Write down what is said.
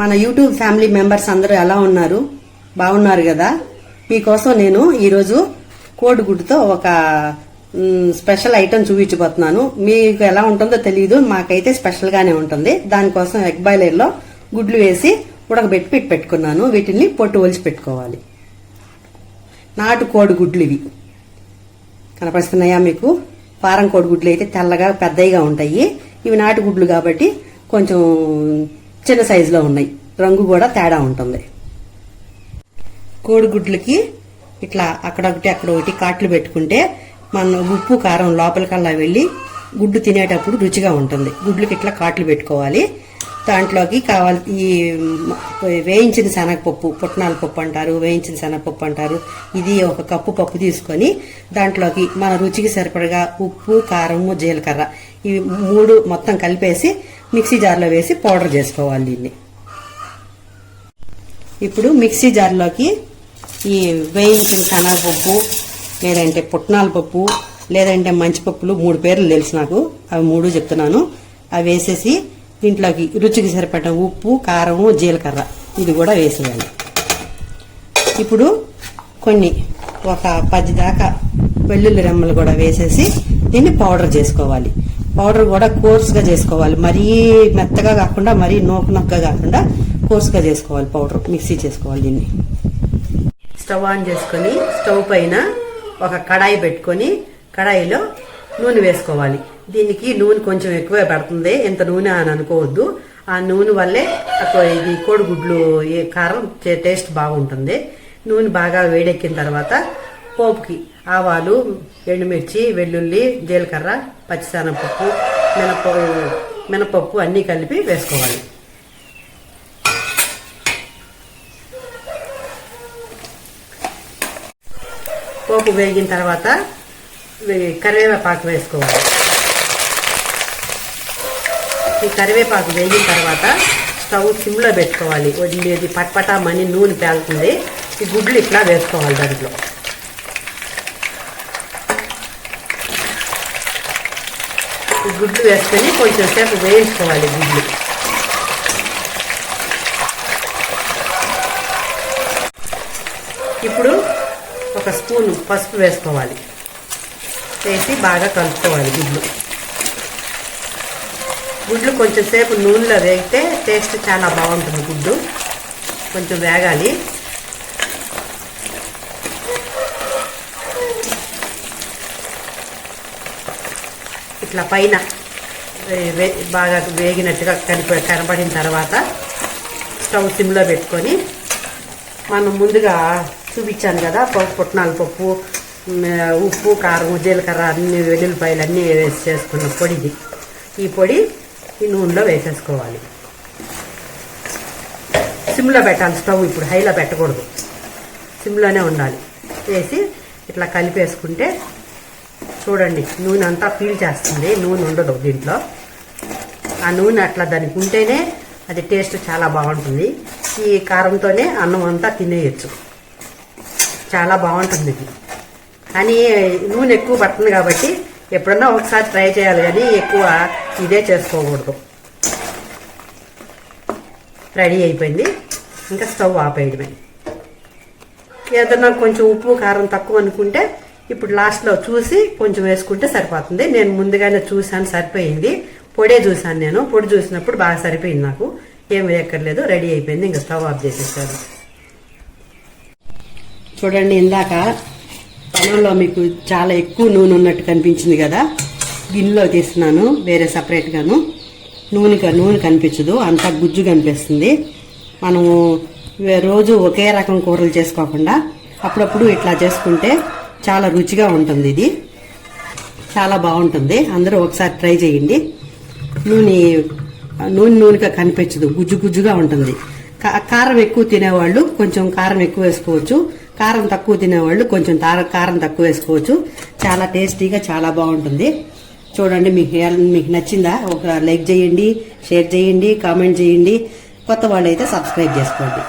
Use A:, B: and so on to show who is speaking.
A: మన YouTube family members అందరూ ఎలా ఉన్నారు? బాగున్నారు కదా? మీకోసం నేను ఈరోజు కోడిగుడ్డుతో ఒక స్పెషల్ ఐటమ్ చూపించబోతున్నాను. మీకు ఎలా ఉంటుందో తెలియదు, మాకైతే స్పెషల్ గానే ఉంటుంది. దానికోసం ఎగ్ బాయిలర్ లో గుడ్లు వేసి ఉడకబెట్టి పెట్టుకున్నాను. వీటిని పొట్టు ఒలిచి పెట్టుకోవాలి. నాటు కోడిగుడ్లు ఇవి కనపడుతున్నాయా మీకు? ఫారం కోడిగుడ్లు అయితే తెల్లగా పెద్దగా ఉంటాయి. ఇవి నాటు గుడ్లు కాబట్టి కొంచెం చిన్న సైజులో ఉన్నాయి. రంగు కూడా తేడా ఉంటుంది. కోడిగుడ్లకి ఇట్లా అక్కడొకటి అక్కడొకటి కాట్లు పెట్టుకుంటే మన ఉప్పు కారం లోపలికల్లా వెళ్ళి గుడ్డు తినేటప్పుడు రుచిగా ఉంటుంది. గుడ్లకి ఇట్లా కాట్లు పెట్టుకోవాలి. దాంట్లోకి కావాలి ఈ వేయించిన శనగపప్పు, పుట్నాల పప్పు అంటారు, వేయించిన శనగపప్పు అంటారు. ఇది ఒక కప్పు పప్పు తీసుకొని దాంట్లోకి మన రుచికి సరిపడగా ఉప్పు, కారము, జీలకర్ర ఇవి మూడు మొత్తం కలిపేసి మిక్సీ జార్లో వేసి పౌడర్ చేసుకోవాలి. దీన్ని ఇప్పుడు మిక్సీ జార్లోకి ఈ వేయించిన శనగపప్పు లేదంటే పుట్నాల పప్పు లేదంటే మంచిపప్పులు 3 పేర్లు తెలుసు నాకు, అవి 3 చెప్తున్నాను. అవి వేసేసి దీంట్లోకి రుచికి సరిపడ ఉప్పు, కారము, జీలకర్ర ఇది కూడా వేసేయాలి. ఇప్పుడు ఒక 10 దాకా వెల్లుల్లి రెమ్మలు కూడా వేసేసి దీన్ని పౌడర్ చేసుకోవాలి. పౌడర్ కూడా కోర్స్గా చేసుకోవాలి. మరీ మెత్తగా కాకుండా మరీ నొక్కగా కాకుండా కోర్స్గా చేసుకోవాలి. పౌడర్ మిక్సీ చేసుకోవాలి. దీన్ని స్టవ్ ఆన్ చేసుకొని స్టవ్ పైన ఒక కడాయి పెట్టుకొని కడాయిలో నూనె వేసుకోవాలి. దీనికి నూనె కొంచెం ఎక్కువే పడుతుంది, ఇంత నూనె అని అనుకోవద్దు. ఆ నూనె వల్లే ఇది కోడిగుడ్లు కారం టేస్ట్ బాగుంటుంది. నూనె బాగా వేడెక్కిన తర్వాత పోపుకి ఆవాలు, ఎండుమిర్చి, వెల్లుల్లి, జీలకర్ర, పచ్చిశనగపప్పు, మినపప్పు అన్నీ కలిపి వేసుకోవాలి. పోపు వేగిన తర్వాత కరివేపాకు వేసుకోవాలి. ఈ కరివేపాకు వేగిన తర్వాత స్టవ్ సిమ్లో పెట్టుకోవాలి. ఇది పట్పటా మని నూనె పేలుతుంది. ఈ గుడ్లు ఇట్లా వేసుకోవాలి. దాంట్లో ఈ గుడ్లు వేసుకొని కొంచెం సేపు వేయించుకోవాలి. గుడ్లు ఇప్పుడు ఒక స్పూన్ పసుపు వేసుకోవాలి. వేసి బాగా కలుపుకోవాలి. గుడ్లు కొంచెం సేపు నూనెలో వేగితే టేస్ట్ చాలా బాగుంటుంది. గుడ్డు కొంచెం వేగాలి. ఇట్లా పైన బాగా వేగినట్టుగా కనపడిన తర్వాత స్టవ్ సిమ్లో పెట్టుకొని మనం ముందుగా చూపించాను కదా పుట్నాల పప్పు, ఉప్పు, కారం, జీలకర్ర అన్ని వెల్లుల్లిపాయలు అన్నీ వేసి చేసుకున్న పొడిది. ఈ పొడి ఈ నూనెలో వేసేసుకోవాలి. సిమ్లో పెట్టాలి. స్టవ్ ఇప్పుడు హైలో పెట్టకూడదు, సిమ్లోనే ఉండాలి. వేసి ఇట్లా కలిపేసుకుంటే చూడండి నూనె అంతా పీల్ చేస్తుంది. నూనె ఉండదు దీంట్లో. ఆ నూనె అట్లా దానికి ఉంటేనే అది టేస్ట్ చాలా బాగుంటుంది. ఈ కారంతోనే అన్నం అంతా తినేయచ్చు. చాలా బాగుంటుంది ఇది. కానీ నూనె ఎక్కువ పడుతుంది కాబట్టి ఎప్పుడన్నా ఒకసారి ట్రై చేయాలి, కానీ ఎక్కువ ఇదే చేసుకోకూడదు. రెడీ అయిపోయింది. ఇంకా స్టవ్ ఆపేయడమే. ఏదన్నా కొంచెం ఉప్పు కారం తక్కువ అనుకుంటే ఇప్పుడు లాస్ట్లో చూసి కొంచెం వేసుకుంటే సరిపోతుంది. నేను ముందుగానే చూసాను, సరిపోయింది. పొడే చూసాను నేను. పొడి చూసినప్పుడు బాగా సరిపోయింది నాకు. ఏం వేయక్కర్లేదు. రెడీ అయిపోయింది. ఇంకా స్టవ్ ఆఫ్ చేసేసాను. చూడండి, ఇందాక పనంలో మీకు చాలా ఎక్కువ నూనె ఉన్నట్టు కనిపించింది కదా, గిన్నెలో తీస్తున్నాను వేరే సపరేట్గాను. నూనె కనిపించదు, అంతా గుజ్జు కనిపిస్తుంది. మనము రోజు ఒకే రకం కూరలు చేసుకోకుండా అప్పుడప్పుడు ఇట్లా చేసుకుంటే చాలా రుచిగా ఉంటుంది. ఇది చాలా బాగుంటుంది. అందరూ ఒకసారి ట్రై చేయండి. నూనెగా కనిపించదు, గుజ్జుగా ఉంటుంది. కారం ఎక్కువ తినేవాళ్ళు కొంచెం కారం ఎక్కువ వేసుకోవచ్చు. కారం తక్కువ తినేవాళ్ళు కొంచెం కారం తక్కువ వేసుకోవచ్చు. చాలా టేస్టీగా చాలా బాగుంటుంది. చూడండి, మీకు నచ్చిందా? ఒక లైక్ చేయండి, షేర్ చేయండి, కామెంట్ చేయండి. కొత్త వాళ్ళు అయితే సబ్స్క్రైబ్ చేసుకోండి.